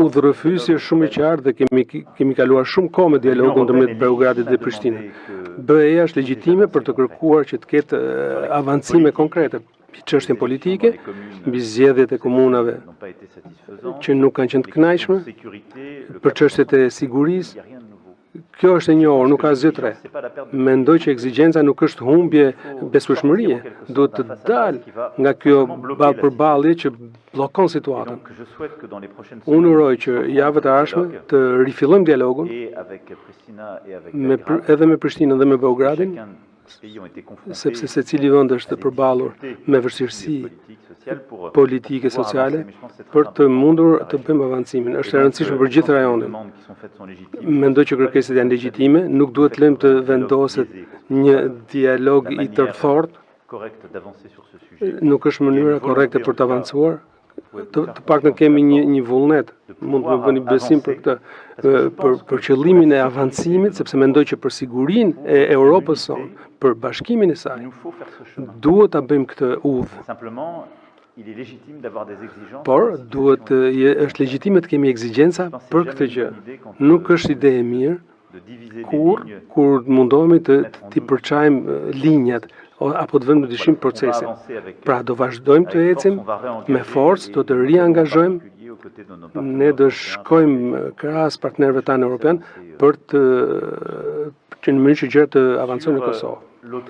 udhërrëfyesi është shumë i qartë dhe kemi kaluar shumë kohë me dialogun ndërmjet Beogradit dhe Prishtinës. BE-ja është legjitime për të kërkuar që të ketë avancime konkrete mbi çështjen politike, mbi zgjedhjet e komunave që nuk kanë qenë të kënaqshme, për çështjet e sigurisë. Kjo është e njohur, nuk ka asgjë të re. Mendoj që ekzigjenca nuk është humbje besueshmërie, duhet të dalë nga kjo ballpërballje që bllokon situatën. Unë uroj që javët e ardhshme të rifillojmë dialogun edhe me Prishtinën dhe me Beogradin, sepse secili vend është përballur me vështirësi politike, sociale, për të mundur të bëjmë avancimin. Është e rëndësishme për gjithë rajonin. Mendoj që kërkesat janë legjitime, nuk duhet lëmë të vendoset një dialog i tërfortë, nuk është mënyra korrekte për të avancuar. Të paktën kemi një vullnet, mund të më bëni besim për këtë, për qëllimin e avancimit, sepse mendoj që për sigurinë e Europës sonë, për bashkimin e saj, duhet ta bëjmë këtë udhë. Por është legjitime të kemi ekzigjenca për këtë gjë. Nuk është ide e mirë kur mundohemi të përçajmë linjat apo të vëmë në dyshim procesin. Pra do vazhdojmë të ecim me forcë, do të riangazhojmë, ne do shkojmë krahas partnerëve tanë evropian për në mënyrë që gjërat të avancojnë në Kosovë.